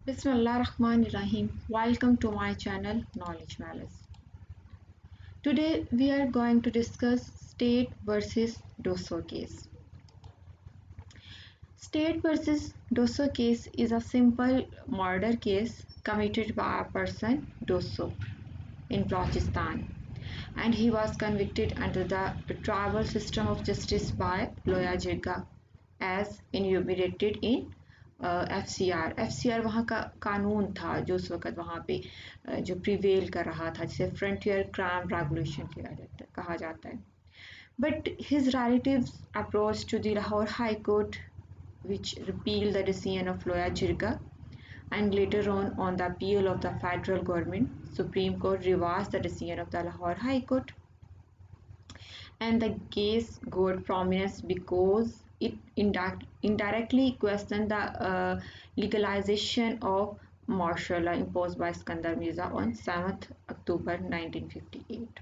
Bismillahirrahmanirrahim. Welcome to my channel Knowledge Malice. Today we are going to discuss State versus Dosso case. State versus Dosso case is a simple murder case committed by a person Dosso in Balochistan, and he was convicted under the tribal system of justice by Loya Jirga as enumerated in FCR वहाँ का कानून था जो उस वक़्त वहाँ पे जो प्रिवेल कर रहा था, जिसे फ्रंटियर क्राइम रेगुलेशन कहा जाता है. But his relatives approached to the Lahore High Court, which repealed the decision of Loya Jirga, and later on the appeal of the federal government, Supreme Court reversed the decision of the Lahore High Court, and the case got prominence because it indirectly questioned the legalization of martial law imposed by Iskandar Mirza on 7th October 1958.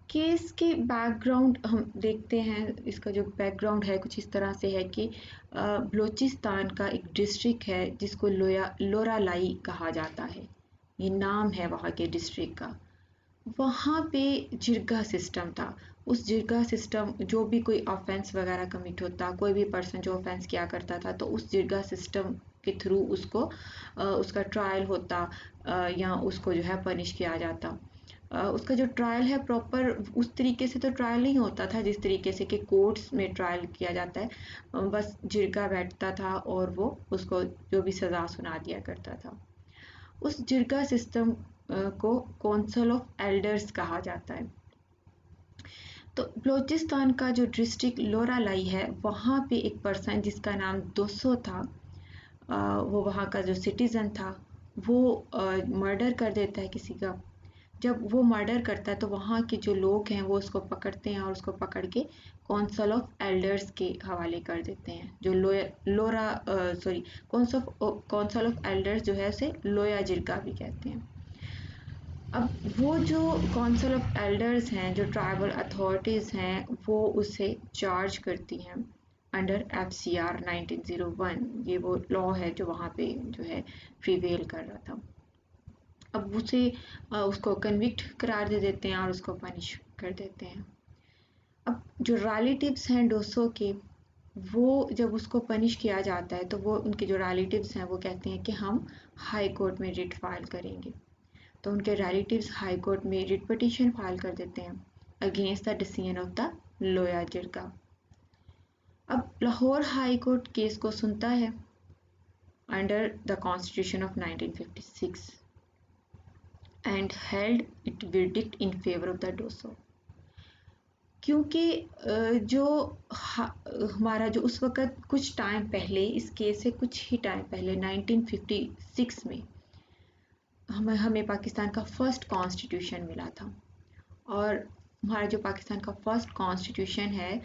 Case के background हम देखते हैं. इसका जो background है कुछ इस तरह से है कि बलूचिस्तान का एक डिस्ट्रिक्ट है जिसको लोरालाई कहा जाता है. ये नाम है वहाँ के डिस्ट्रिक्ट का. वहाँ पे जिरगा सिस्टम था. उस जिरगा सिस्टम जो भी कोई ऑफेंस वगैरह कमिट होता, कोई भी पर्सन जो ऑफेंस किया करता था, तो उस जिरगा सिस्टम के थ्रू उसको उसका ट्रायल होता या उसको जो है पनिश किया जाता. उसका जो ट्रायल है प्रॉपर उस तरीके से तो ट्रायल नहीं होता था जिस तरीके से कि कोर्ट्स में ट्रायल किया जाता है. बस जिरगा बैठता था और वो उसको जो भी सज़ा सुना दिया करता था. उस जिरगा सिस्टम को काउंसिल ऑफ एल्डर्स कहा जाता है. तो बलूचिस्तान का जो डिस्ट्रिक्ट लोरालाई है वहाँ पे एक पर्सन जिसका नाम दोसो था, वो वहाँ का जो सिटीज़न था, वो मर्डर कर देता है किसी का. जब वो मर्डर करता है तो वहाँ के जो लोग हैं वो उसको पकड़ते हैं और उसको पकड़ के काउंसिल ऑफ एल्डर्स के हवाले कर देते हैं. जो काउंसिल ऑफ एल्डर्स जो है उसे लोया जिरगा भी कहते हैं. अब वो जो काउंसिल ऑफ एल्डर्स हैं, जो ट्राइबल अथॉरिटीज़ हैं, वो उसे चार्ज करती हैं अंडर FCR 1901. ये वो लॉ है जो वहाँ पे जो है प्रिवेल कर रहा था. अब उसको कन्विक्ट करार दे देते हैं और उसको पनिश कर देते हैं. अब जो रिलेटिव्स हैं डोसो के, वो जब उसको पनिश किया जाता है तो वो उनके जो रिलेटिव्स हैं वो कहते हैं कि हम हाई कोर्ट में रिट फाइल करेंगे. तो उनके रिलेटिव्स हाई कोर्ट में रिट पिटीशन फाइल कर देते हैं against the decision of the Loya Jirga. अब लाहौर हाई कोर्ट केस को सुनता है under the constitution of 1956 and held its verdict in favor of the Dosso. क्योंकि जो हमारा जो उस वक़्त कुछ टाइम पहले, इस केस से कुछ ही टाइम पहले 1956 में हमें पाकिस्तान का फर्स्ट कॉन्स्टिट्यूशन मिला था. और हमारा जो पाकिस्तान का फर्स्ट कॉन्स्टिट्यूशन है,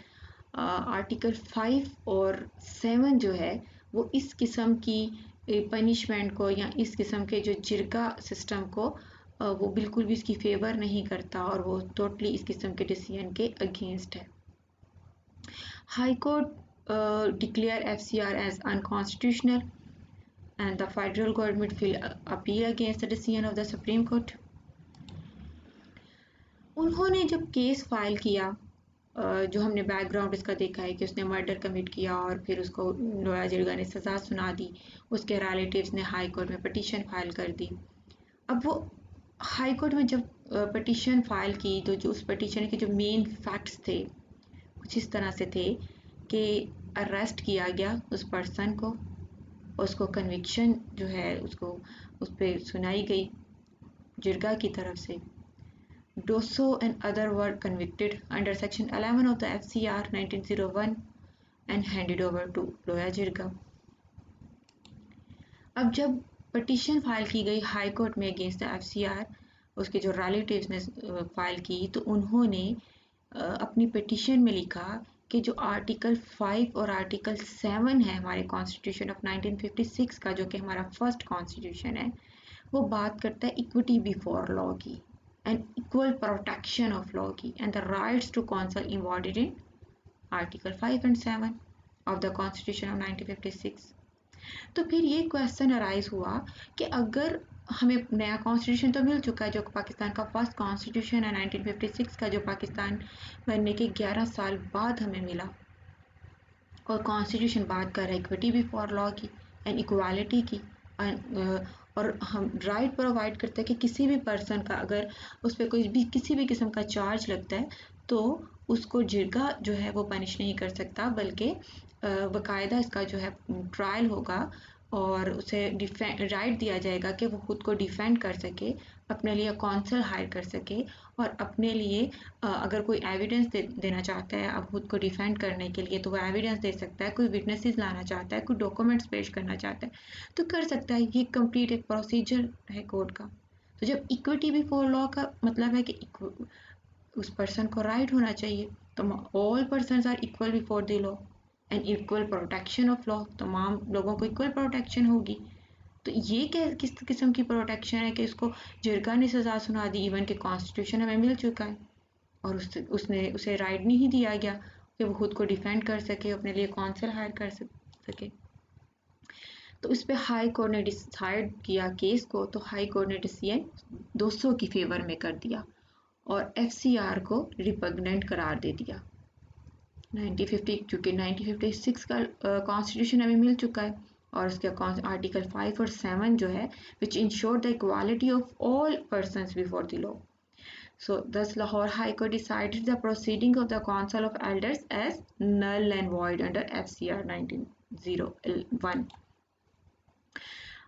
आर्टिकल 5 और 7 जो है वो इस किस्म की पनिशमेंट को या इस किस्म के जो जिरगा सिस्टम को वो बिल्कुल भी इसकी फेवर नहीं करता और वो टोटली इस किस्म के डिसीजन के अगेंस्ट है. High court declare FCR as unconstitutional and the federal government will appeal against the decision of the Supreme Court. उन्होंने जब केस फाइल किया, जो हमने बैकग्राउंड इसका देखा है कि उसने मर्डर कमिट किया और फिर उसको लोया जिरगा ने सज़ा सुना दी. उसके रिलेटिव्स ने हाई कोर्ट में पिटीशन फाइल कर दी. अब वो हाई कोर्ट में जब पिटीशन फाइल की तो जो उस पिटीशन के जो मेन फैक्ट्स थे कुछ इस तरह से थे कि अरेस्ट किया गया उस पर्सन को, उसको कन्विक्शन जो है उसको उस पर सुनाई गई जिरगा की तरफ से. Dosso and other were convicted under section 11 of the FCR 1901 and handed over to Loya Jirga. अब जब पिटीशन फाइल की गई हाई कोर्ट में अगेंस्ट द FCR, उसके जो रिलेटिव्स ने फाइल की तो उन्होंने अपनी पिटीशन में लिखा कि जो आर्टिकल 5 और आर्टिकल 7 है हमारे कॉन्स्टिट्यूशन ऑफ 1956 का, जो कि हमारा फर्स्ट कॉन्स्टिट्यूशन है, वो बात करता है इक्विटी बिफोर लॉ की and equal protection of law की and the rights to council embodied in article 5 and 7 of the Constitution of 1956. तो फिर ये क्वेश्चन अराइज हुआ कि अगर हमें नया कॉन्स्टिट्यूशन तो मिल चुका है, जो पाकिस्तान का फर्स्ट कॉन्स्टिट्यूशन है 1956 का, जो पाकिस्तान बनने के 11 साल बाद हमें मिला, और कॉन्स्टिट्यूशन बात कर रहा है इक्विटी बिफोर लॉ की एंड इक्वालिटी की, और हम राइट प्रोवाइड करते हैं कि किसी भी पर्सन का अगर उस पर कोई भी किसी भी किस्म का चार्ज लगता है तो उसको जिरगा जो है वो पनिश नहीं कर सकता, बल्कि बाकायदा इसका जो है ट्रायल होगा और उसे राइट दिया जाएगा कि वो खुद को डिफेंड कर सके, अपने लिए कौंसल हायर कर सके, और अपने लिए अगर कोई एविडेंस देना चाहता है अब खुद को डिफेंड करने के लिए तो वो एविडेंस दे सकता है, कोई विटनेसेस लाना चाहता है, कोई डॉक्यूमेंट्स पेश करना चाहता है तो कर सकता है। ये कंप्लीट एक प्रोसीजर है कोर्ट का। तो जब इक्विटी बिफोर लॉ का मतलब है कि उस पर्सन को राइट होना चाहिए, तो all persons are equal before the law and equal protection of law, तमाम लोगों को इक्वल प्रोटेक्शन होगी। तो ये किस किस्म की प्रोटेक्शन है कि इसको जिरगा ने सज़ा सुना दी, इवन के कॉन्स्टिट्यूशन हमें मिल चुका है और उसने उसे राइट नहीं दिया गया कि वो खुद को डिफेंड कर सके, अपने लिए कौंसल हायर कर सके। तो इस पे हाई कोर्ट ने डिसाइड किया केस को, तो हाई कोर्ट ने डिसीजन 200 की फेवर में कर दिया और FCR को रिपग्नेंट करार दे दिया। 1950 चूँकि 1956 का कॉन्स्टिट्यूशन हमें मिल चुका है और उसके आर्टिकल 5 और 7 जो है which ensure the equality of all persons before the law. So thus Lahore High Court decided the proceeding of the Council of Elders as null and void under FCR 1901।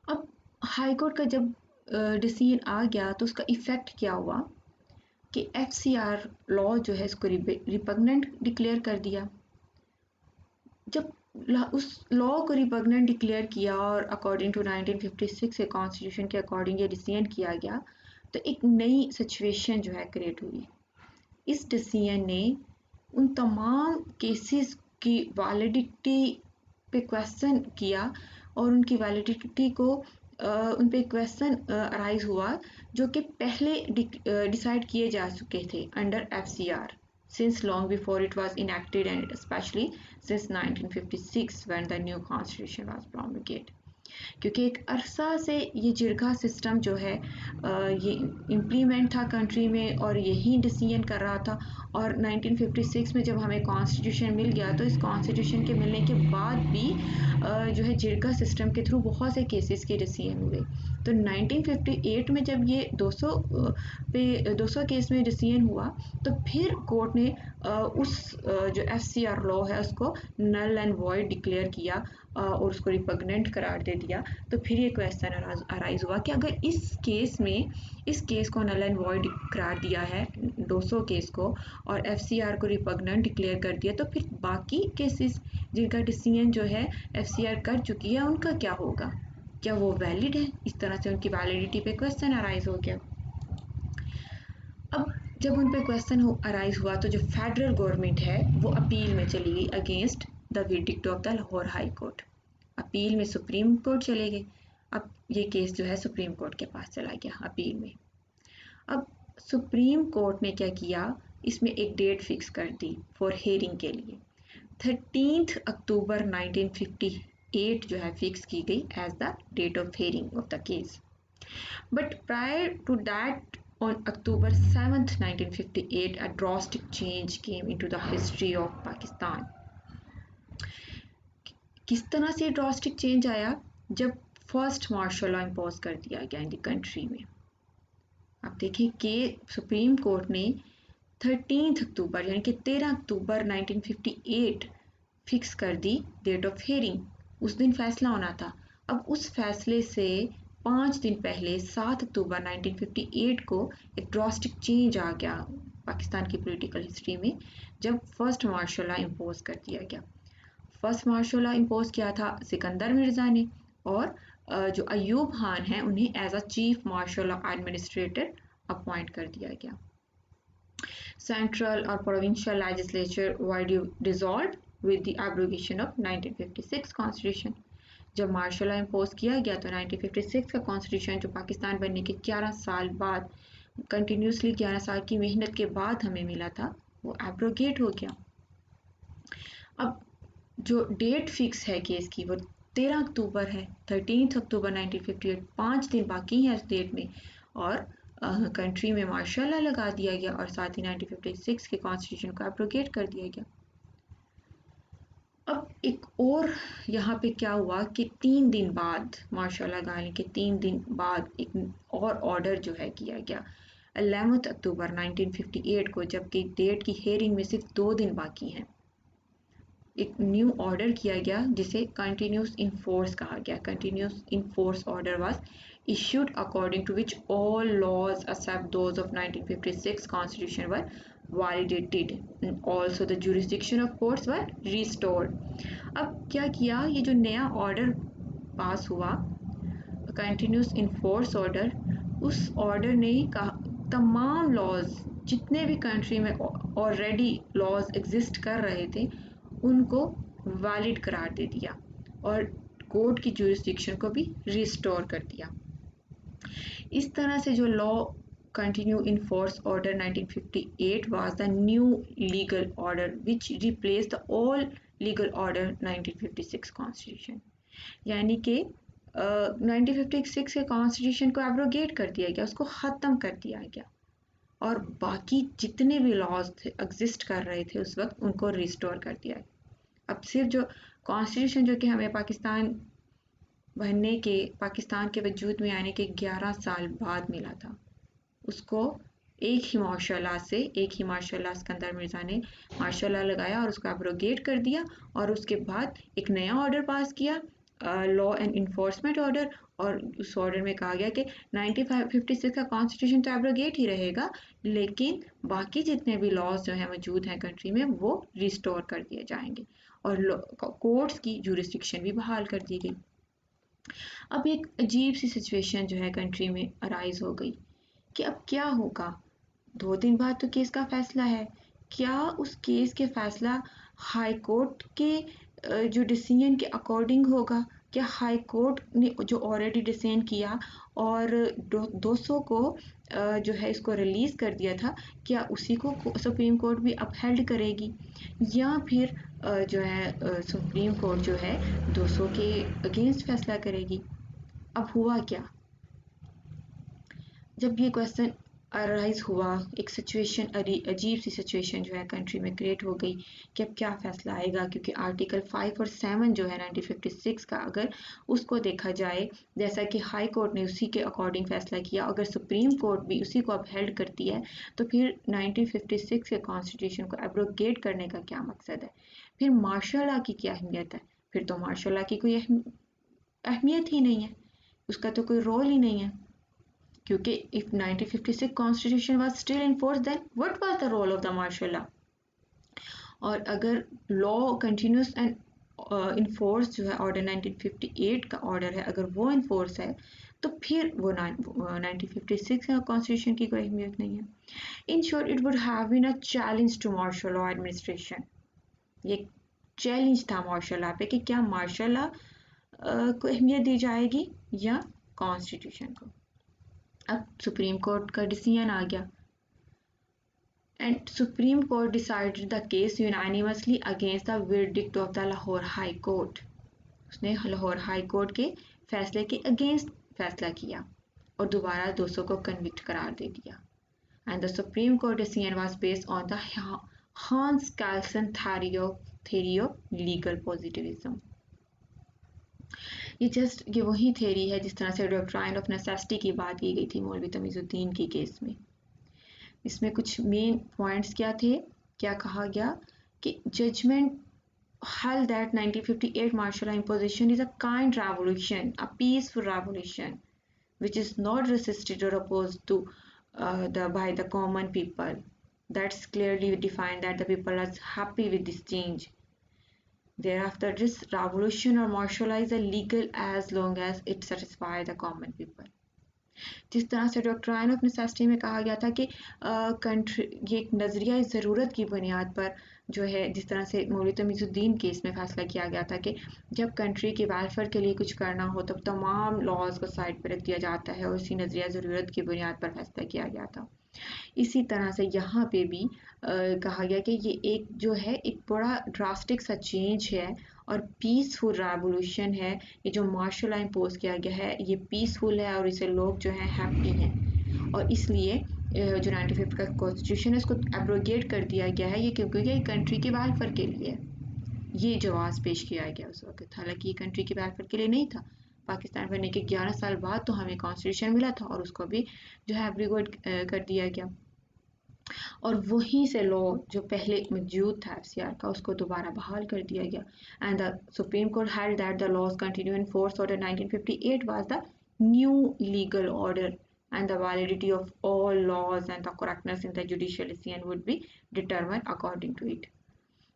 अब high court का जब decision आ गया तो उसका effect क्या हुआ कि FCR law जो है इसको रिपग्नेंट डिक्लेयर कर दिया। जब उस लॉ को रिपग्नेंट डिक्लेयर किया और अकॉर्डिंग टू 1956 के कॉन्स्टिट्यूशन के अकॉर्डिंग ये डिसीजन किया गया, तो एक नई सिचुएशन जो है क्रिएट हुई। इस डिसीजन ने उन तमाम केसेस की वैलिडिटी पे क्वेश्चन किया और उनकी वैलिडिटी को उन पे क्वेश्चन अराइज हुआ जो कि पहले डिसाइड किए जा चुके थे under FCR since long before it was enacted and especially since 1956 when the new constitution was promulgated। क्योंकि एक अरसा से ये जिरगा सिस्टम जो है ये इम्प्लीमेंट था कंट्री में और यही डिसीजन कर रहा था, और 1956 में जब हमें कॉन्स्टिट्यूशन मिल गया तो इस कॉन्स्टिट्यूशन के मिलने के बाद भी जो है जिरगा सिस्टम के थ्रू बहुत से केसेस के डिसीजन हुए। तो 1958 में जब ये 200 केस में डिसीजन हुआ तो फिर कोर्ट ने उस जो FCR लॉ है उसको नल एंड वॉइड डिक्लेयर किया और उसको रिपग्नेंट करार दे दिया। तो फिर ये क्वेश्चन अराइज हुआ कि अगर इस केस को नल एंड वॉइड करार दिया है 200 केस को और FCR को रिपग्नेंट डिक्लेयर कर दिया, तो फिर बाकी केसेस जिनका डिसीजन जो है FCR कर चुकी है उनका क्या होगा, क्या वो वैलिड है? इस तरह से उनकी वैलिडिटी पे क्वेश्चन अराइज हो गया। अब जब उन पे क्वेश्चन अराइज हुआ तो जो फेडरल गवर्नमेंट है वो अपील में चली गई against the verdict of the Lahore high court. Appeal में सुप्रीम कोर्ट चले गए। अब ये केस जो है सुप्रीम कोर्ट के पास चला गया अपील में। अब सुप्रीम कोर्ट ने क्या किया, इसमें एक डेट फिक्स कर दी फॉर हेयरिंग के लिए। 13 अक्टूबर 1958 जो है फिक्स की गई as the date of hearing of the case. But prior to that on October 7th 1958 a drastic change came into the history of Pakistan। किस तरह से ड्रास्टिक चेंज आया, जब फर्स्ट मार्शल लॉ इम्पोज कर दिया गया इन द कंट्री में। आप देखिए कि सुप्रीम कोर्ट ने 13 अक्टूबर यानी कि 13 अक्टूबर 1958 फिक्स कर दी डेट ऑफ हेयरिंग। उस दिन फैसला होना था। अब उस फैसले से 5 दिन पहले 7 अक्टूबर 1958 को एक ड्रास्टिक चेंज आ गया पाकिस्तान की पॉलिटिकल हिस्ट्री में, जब फर्स्ट मार्शल लॉ इम्पोज कर दिया गया। फर्स्ट मार्शल लॉ इम्पोज किया था सिकंदर मिर्ज़ा ने, और जो अयूब खान हैं उन्हें as a chief martial law administrator appoint कर दिया गया। सेंट्रल और provincial legislature were dissolved with the abrogation of 1956 constitution. जब मार्शल लॉ इम्पोज किया गया तो 1956 का कॉन्स्टिट्यूशन जो पाकिस्तान बनने के 11 साल बाद, कंटिन्यूसली 11 साल की मेहनत के बाद हमें मिला था, वो एब्रोगेट हो गया। अब जो डेट फिक्स है केस की वो 13 अक्टूबर है, 13 अक्टूबर 1958, 5 दिन बाकी हैं इस डेट में, और कंट्री में मार्शल लॉ लगा दिया गया और साथ ही 1956 के कॉन्स्टिट्यूशन को एब्रोगेट कर दिया गया। अब एक और यहाँ पे क्या हुआ कि 3 दिन बाद मार्शल लॉ लगाने के 3 दिन बाद एक और ऑर्डर जो है किया गया 11 अक्टूबर 1958 को, जबकि डेट की हेयरिंग में सिर्फ 2 दिन बाकी हैं। एक न्यू ऑर्डर किया गया जिसे कंटिन्यूस इन फोर्स कहा गया। Continuous in force order was issued according to which all laws except those of 1956 constitution were validated and also the jurisdiction of courts were restored। अब क्या किया, ये जो नया ऑर्डर पास हुआ कंटिन्यूस इन फोर्स ऑर्डर, उस order ने कहा तमाम लॉज जितने भी कंट्री में ऑलरेडी लॉज एग्जिस्ट कर रहे थे उनको वैलिड करार दे दिया और कोर्ट की जुरिस्डिक्शन को भी रिस्टोर कर दिया। इस तरह से जो law continue in force order 1958 was the new legal order which replace the all legal order 1956 constitution, यानी कि 1956 के कॉन्स्टिट्यूशन को एब्रोगेट कर दिया गया, उसको ख़त्म कर दिया गया और बाकी जितने भी लॉज थे एग्जिस्ट कर रहे थे उस वक्त उनको रिस्टोर कर दिया गया। अब सिर्फ जो कॉन्स्टिट्यूशन जो कि हमें पाकिस्तान बनने के, पाकिस्तान के वजूद में आने के 11 साल बाद मिला था, उसको एक ही मार्शल लॉ सिकंदर मिर्ज़ा ने मार्शल लॉ लगाया और उसको एब्रोगेट कर दिया और उसके बाद एक नया ऑर्डर पास किया, लॉ एंड इन्फोर्समेंट ऑर्डर, और उस ऑर्डर में कहा गया कि 1956 का कॉन्स्टिट्यूशन तो एब्रोगेट ही रहेगा लेकिन बाकी जितने भी लॉज जो हैं मौजूद हैं कंट्री में वो रिस्टोर कर दिए जाएंगे और कोर्ट्स की जुरिस्डिक्शन भी बहाल कर दी गई। अब एक अजीब सी सिचुएशन जो है कंट्री में अराइज हो गई कि अब क्या होगा। 2 दिन बाद तो केस का फैसला है, क्या उस केस के फैसला हाई कोर्ट के जो डिसीजन के अकॉर्डिंग होगा? क्या हाई कोर्ट ने जो ऑलरेडी डिसीजन किया और 200 को जो है इसको रिलीज़ कर दिया था, क्या उसी को सुप्रीम कोर्ट भी अपहेल्ड करेगी या फिर जो है सुप्रीम कोर्ट जो है 200 के अगेंस्ट फैसला करेगी? अब हुआ क्या, जब ये क्वेश्चन अराइज हुआ, एक सिचुएशन अजीब सी सिचुएशन जो है कंट्री में क्रिएट हो गई कि अब क्या फ़ैसला आएगा, क्योंकि आर्टिकल 5 और 7 जो है 1956 का अगर उसको देखा जाए, जैसा कि हाई कोर्ट ने उसी के अकॉर्डिंग फ़ैसला किया, अगर सुप्रीम कोर्ट भी उसी को अपहेल्ड करती है तो फिर 1956 के कॉन्स्टिट्यूशन को एब्रोगेट करने का क्या मकसद है? फिर मार्शल लॉ की क्या अहमियत है? फिर तो मार्शल लॉ की कोई अहमियत ही नहीं है, उसका तो कोई रोल ही नहीं है, क्योंकि if 1956 constitution was still in force then what was the role of the martial law? और अगर law continuous and in force जो है ऑर्डर 1958 का ऑर्डर है, अगर वो इन फोर्स है तो फिर वो 1956 का कॉन्स्टिट्यूशन की कोई अहमियत नहीं है। In short it would have been a challenge to martial law administration, ये चैलेंज था मार्शल लॉ पे कि क्या मार्शल लॉ को अहमियत दी जाएगी या कॉन्स्टिट्यूशन को। अब सुप्रीम कोर्ट का डिसीजन आ गया and supreme court decided the case unanimously against the verdict of the Lahore high court. उसने लाहौर हाई कोर्ट के फैसले के अगेंस्ट फैसला किया और दोबारा 200 को कन्विक्ट करार दे दिया। And the supreme court decision was based on the Hans Kelsen theory of legal positivism. ये वही थ्योरी है जिस तरह से डॉक्ट्राइन ऑफ नेसेसिटी की बात की गई थी मौलवी तमीज़ुद्दीन के केस में। इसमें कुछ मेन पॉइंट्स क्या थे, क्या कहा गया कि judgement held that 1958 martial law imposition is a kind revolution, a peaceful revolution, which is not resisted or opposed to by the common people. That's clearly defined that the people are happy with this change. Thereafter, this revolution or martial law is illegal as long as it satisfies the common people. जिस तरह से doctrine of necessity में कहा गया था कि country ये एक नज़रिया ज़रूरत की बुनियाद पर जो है, जिस तरह से मौलवी तमीज़ुद्दीन केस में फ़ैसला किया गया था कि जब कंट्री के वेलफेयर के लिए कुछ करना हो तब तमाम लॉज को साइड पर रख दिया जाता है और उसी नज़रिया ज़रूरत की बुनियाद पर फ़ैसला किया गया था। इसी तरह से यहाँ पे भी कहा गया कि ये एक जो है एक बड़ा ड्रास्टिक सा चेंज है और पीसफुल रेवोल्यूशन है, ये जो मार्शल लॉ इम्पोज किया गया है ये पीसफुल है और इसे लोग जो हैं हैप्पी हैं, और इसलिए जो 95 का कॉन्स्टिट्यूशन है उसको एब्रोगेट कर दिया गया है, ये क्योंकि ये कंट्री के वेलफेयर के लिए है। ये जवाब पेश किया गया उस वक्त, हालांकि ये कंट्री के वेलफेयर के लिए नहीं था। पाकिस्तान बनने के 11 साल बाद तो हमें कॉन्स्टिट्यूशन मिला था और उसको भी जो है एब्रोगेट कर दिया गया, और वहीं से लॉ जो पहले मौजूद था एफसीआर का उसको दोबारा बहाल कर दिया गया। And the supreme court held that the laws continue in force order 1958 was the new legal order and the validity of all laws and the correctness in the judicial decision would be determined according to it।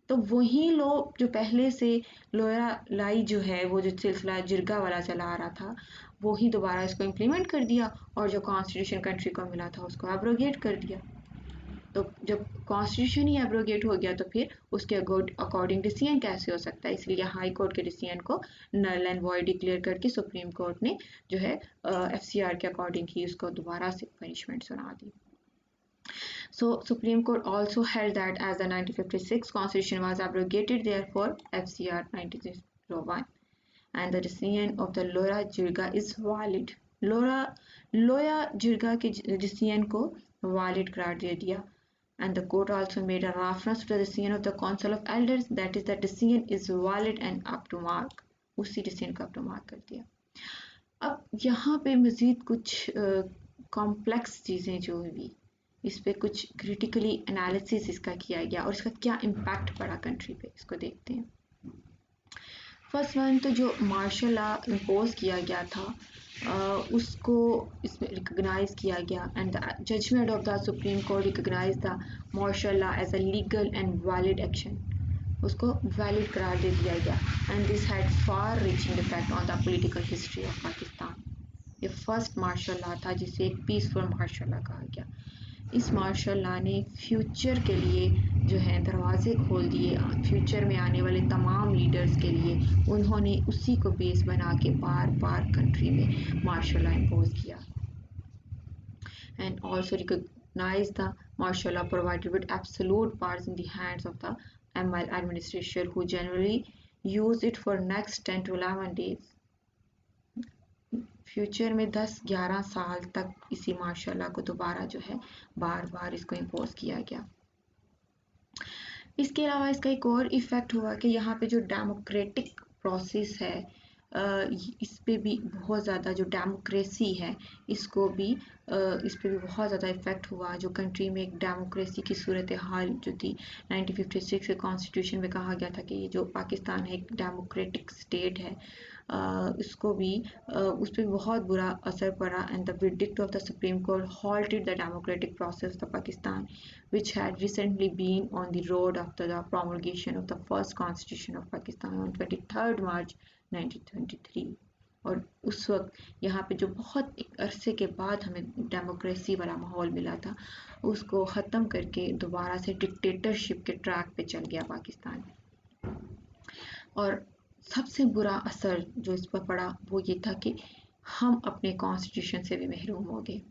तो वही law जो पहले से लोया लाई जो है वो जो सिलसिला जिरगा वाला चला आ रहा था वही दोबारा इसको इम्प्लीमेंट कर दिया, और जो कॉन्स्टिट्यूशन कंट्री को मिला था उसको एब्रोगेट कर दिया। तो जब कॉन्स्टिट्यूशन ही एब्रोगेट हो गया तो फिर उसके अकॉर्डिंग डिसीजन कैसे हो सकता है, इसलिए हाई कोर्ट के डिसीजन को नल एंड वॉइड डिक्लेयर करके सुप्रीम कोर्ट ने जो है एफसीआर के अकॉर्डिंग ही उसको दोबारा से पनिशमेंट सुना दी। So Supreme Court also held that as the 1956 Constitution was abrogated, therefore FCR 1901 and the decision of the Loya Jirga is valid। लोया जिरगा के डिसीजन को वैलिड करार दे दिया। And the court also made a reference to the decision of the Council of Elders, that is the decision is valid and up to mark। उसी decision को up to mark कर दिया। अब यहाँ पे मज़ीद कुछ कॉम्प्लेक्स चीज़ें जो हुई इस पे कुछ क्रिटिकली एनालिसिस इसका किया गया और इसका क्या इम्पैक्ट पड़ा कंट्री पे, इसको देखते हैं। फर्स्ट वन तो जो मार्शल लॉ इम्पोज किया गया था उसको इसमें रिकग्नाइज किया गया, and the judgement of the supreme court recognise the martial law as a legal and valid action, उसको वैलिड करार दे दिया गया। And this had far reaching effect on the political history of Pakistan. ये फर्स्ट मार्शल लॉ था जिसे एक peaceful martial law कहा गया। इस मार्शल लॉ ने फ्यूचर के लिए जो है दरवाजे खोल दिए, फ्यूचर में आने वाले तमाम लीडर्स के लिए उन्होंने उसी को बेस बना के बार बार कंट्री में मार्शल लॉ इम्पोज किया। And also recognise the martial law provided with absolute powers in the hands of the ML administration who generally use it for next 10 to 11 days। Future में 10-11 साल तक इसी मार्शल लॉ को दोबारा जो है बार बार इसको इम्पोज किया गया। इसके अलावा इसका एक और इफ़ेक्ट हुआ कि यहाँ पे जो डेमोक्रेटिक प्रोसेस है इस पे भी बहुत ज़्यादा जो डेमोक्रेसी है इसको भी इस पे भी बहुत ज़्यादा इफ़ेक्ट हुआ। जो कंट्री में एक डेमोक्रेसी की सूरत हाल जो थी 1956 के कॉन्स्टिट्यूशन में कहा गया था कि ये जो पाकिस्तान है एक डेमोक्रेटिक स्टेट है, इसको भी उस पर बहुत बुरा असर पड़ा। And the verdict of the Supreme Court halted the democratic process of Pakistan, which had recently been on the road after the promulgation of the first Constitution of Pakistan on 23rd March 1923। और उस वक्त यहाँ पे जो बहुत एक अरसे के बाद हमें डेमोक्रेसी वाला माहौल मिला था उसको ख़त्म करके दोबारा से डिक्टेटरशिप के ट्रैक पे चल गया पाकिस्तान। और सबसे बुरा असर जो इस पर पड़ा वो ये था कि हम अपने कॉन्स्टिट्यूशन से भी महरूम हो गए।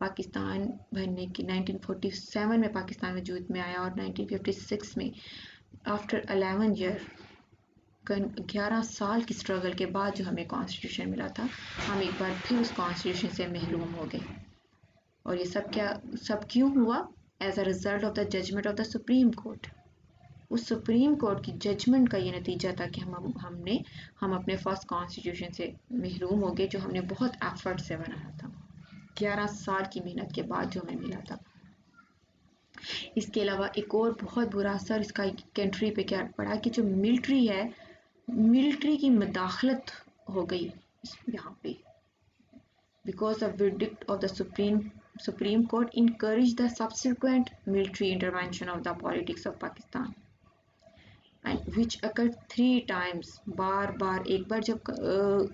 पाकिस्तान बनने की 1947 में पाकिस्तान वजूद में आया और 1956 में आफ्टर 11 ईयर 11 साल की स्ट्रगल के बाद जो हमें कॉन्स्टिट्यूशन मिला था हम एक बार फिर उस कॉन्स्टिट्यूशन से महरूम हो गए। और ये सब क्यों हुआ? As a result of the judgement of the supreme court. उस सुप्रीम कोर्ट की जजमेंट का ये नतीजा था कि हम अपने फर्स्ट कॉन्स्टिट्यूशन से महरूम हो गए जो हमने बहुत एफर्ट से बनाया था, 11 साल की मेहनत के बाद जो हमें मिला था। इसके अलावा एक और बहुत बुरा असर इसका कंट्री पे क्या पड़ा कि जो मिलिट्री है, मिलिट्री की मदाखलत हो गई यहाँ पे, because the verdict of the Supreme Court encouraged the subsequent military intervention of the politics of Pakistan, and which occurred 3 times। बार बार एक बार जब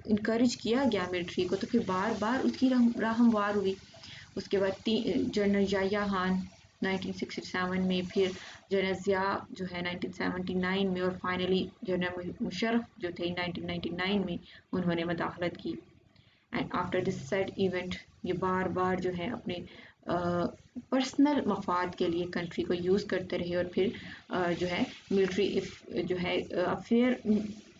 इनकरेज किया गया मिलिट्री को तो फिर बार बार उसकी राहमवार हुई। उसके बाद जनरल याह्या खान 1967 में, फिर जनरल ज़िया जो है 1979 में, और फाइनली जनरल मुशर्रफ जो थे 1999 में उन्होंने मदाखलत की। And after this said event ये बार बार जो है अपने पर्सनल मफाद के लिए कंट्री को यूज़ करते रहे और फिर जो है मिलिट्री जो है अफेयर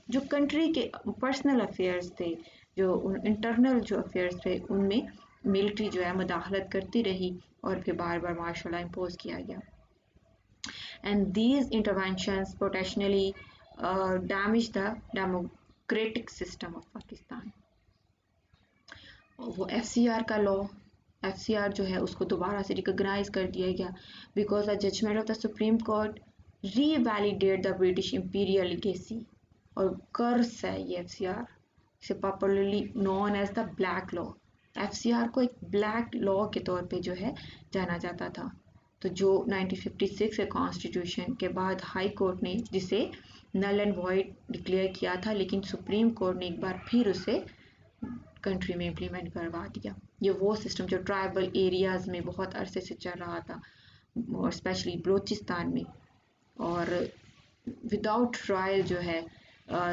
जो कंट्री के पर्सनल अफेयर्स थे, जो इंटरनल जो अफेयर्स थे, उनमें मिलिट्री जो है मुदाखलत करती रही और फिर बार बार मार्शल लॉ इम्पोज किया गया। And these interventions potentially damage the democratic system of Pakistan. वो FCR का लॉ, FCR जो है उसको दोबारा से रिकॉग्नाइज कर दिया गया because the judgement of the supreme court revalidate the British imperial legacy. और कर्स है ये FCR, इसे popularly known as the black law. FCR को एक ब्लैक लॉ के तौर पे जो है जाना जाता था। तो जो 1956 के कॉन्स्टिट्यूशन के बाद हाई कोर्ट ने जिसे नल एंड वॉइड डिक्लेयर किया था, लेकिन सुप्रीम कोर्ट ने एक बार फिर उसे कंट्री में इम्प्लीमेंट करवा दिया। ये वो सिस्टम जो ट्राइबल एरियाज़ में बहुत अरसे से चल रहा था, और स्पेशली बलूचिस्तान में, और विदाउट ट्रायल जो है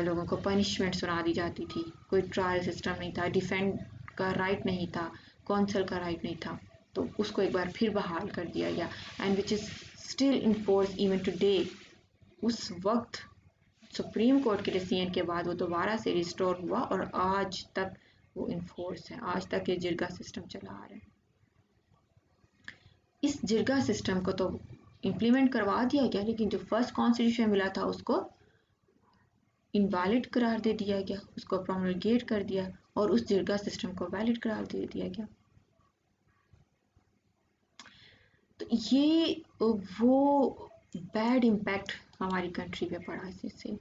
लोगों को पनिशमेंट सुना दी जाती थी। कोई ट्रायल सिस्टम नहीं था, डिफेंड का राइट नहीं था, कौंसल का राइट नहीं था। तो उसको एक बार फिर बहाल कर दिया गया and which is still in force even today. उस वक्त सुप्रीम कोर्ट के डिसीजन के बाद वो दोबारा से रिस्टोर हुआ और आज तक वो इन्फोर्स है, आज तक ये जिरगा सिस्टम चला आ रहा है। इस जिरगा सिस्टम को तो इम्प्लीमेंट करवा दिया गया, लेकिन जो फर्स्ट कॉन्स्टिट्यूशन मिला था उसको इनवैलिड करार दे दिया गया, उसको प्रोमलगेट कर दिया और उस जिरगा सिस्टम को वैलिड करार दे दिया गया। तो ये वो बैड इम्पैक्ट हमारी कंट्री पे पड़ा इससे।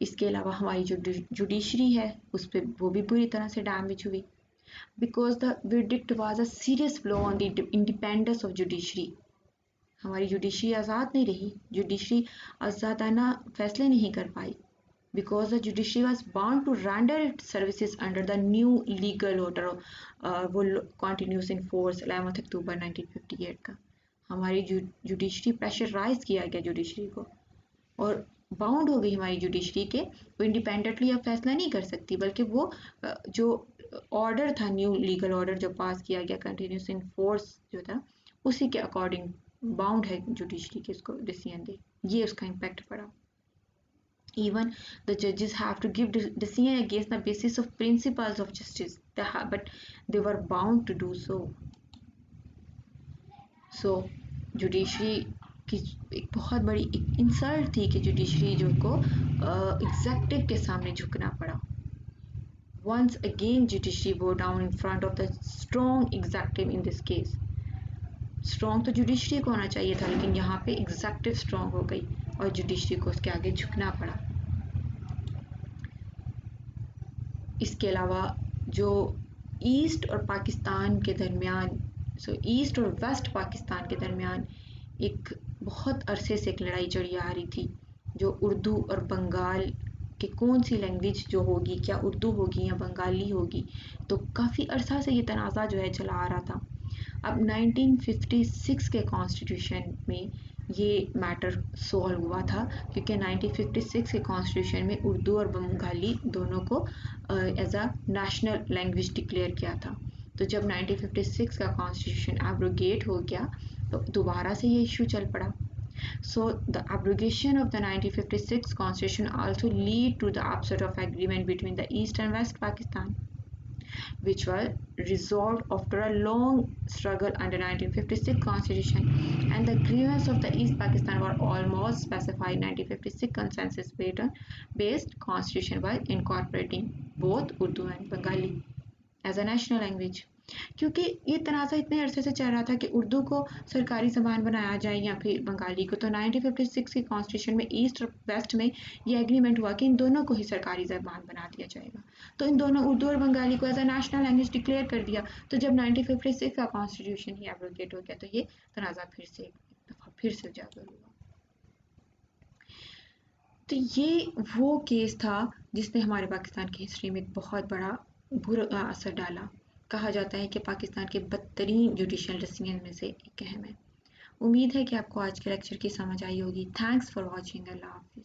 इसके अलावा हमारी जो जुडिशरी है उस पर वो भी बुरी तरह से डैमेज हुई because the verdict was a serious blow on the independence of judiciary। हमारी जुडिशरी आज़ाद नहीं रही, जुडिशरी आज़ादाना फैसले नहीं कर पाई because the judiciary was bound to render it services under the new legal order. वो कॉन्टिन्यूस इन फोर्स 11 अक्टूबर 1958 का। हमारी जुडिशरी प्रेशराइज किया गया जुडिशरी को और बाउंड हो गई हमारी जुडिशरी के, वो इंडिपेंडेंटली अब फैसला नहीं कर सकती, बल्कि वो जो ऑर्डर था, न्यू लीगल ऑर्डर जो पास किया गया कंटिन्यूस इन फोर्स जो था, उसी के अकॉर्डिंग बाउंड है जुडिशरी के इसको डिसीजन दे। ये उसका इम्पैक्ट पड़ा। Even the judges have to give decision against the basis of principles of justice, but they were bound to do so. So judiciary की एक बहुत बड़ी एक इंसल्ट थी कि जुडिशरी जो को एग्जेक्टिव के सामने झुकना पड़ा। Once again judiciary bowed down in front of the strong executive in this case। Strong तो जुडिशरी को होना चाहिए था, लेकिन यहाँ पे एग्जेक्टिव स्ट्रॉन्ग हो गई और जुडिशरी को उसके आगे झुकना पड़ा। इसके अलावा जो ईस्ट और पाकिस्तान के दरमियान, ईस्ट और वेस्ट पाकिस्तान के दरमियान एक बहुत अरसे से एक लड़ाई चढ़ी आ रही थी, जो उर्दू और बंगाल कि कौन सी लैंग्वेज जो होगी, क्या उर्दू होगी या बंगाली होगी। तो काफ़ी अरसा से ये तनाज़ा जो है चला आ रहा था। अब 1956 के कॉन्स्टिट्यूशन में ये मैटर सॉल्व हुआ था, क्योंकि 1956 के कॉन्स्टिट्यूशन में उर्दू और बंगाली दोनों को as a national language declare किया था। तो जब 1956 का कॉन्स्टिट्यूशन एब्रोगेट हो गया तो दोबारा से ये इशू चल पड़ा। So the abrogation of the 1956 constitution also lead to the upset of agreement between the East and West Pakistan, which were resolved after a long struggle under 1956 constitution, and the grievance of the East Pakistan were almost specified 1956 consensus based constitution by incorporating both Urdu and Bengali as a national language। क्योंकि ये तनाज़ा इतने अरसे से चल रहा था कि उर्दू को सरकारी ज़बान बनाया जाए या फिर बंगाली को, तो 1956 के कॉन्स्टिट्यूशन में ईस्ट और वेस्ट में ये एग्रीमेंट हुआ कि इन दोनों को ही सरकारी ज़बान बना दिया जाएगा। तो इन दोनों उर्दू और बंगाली को as a national language declare कर दिया। तो जब 1956 का कॉन्स्टिट्यूशन ही एब्रोगेट हो गया तो ये तनाज़ा फिर से एक दफ़ा फिर से उजागर हुआ। तो ये वो केस था जिसने हमारे पाकिस्तान की हिस्ट्री में एक बहुत बड़ा बुरा असर डाला। कहा जाता है कि पाकिस्तान के बदतरीन जुडिशियल डिसीजन में से एक अहम है। उम्मीद है कि आपको आज के लेक्चर की समझ आई होगी। Thanks for watching. अल्लाह हाफिज़।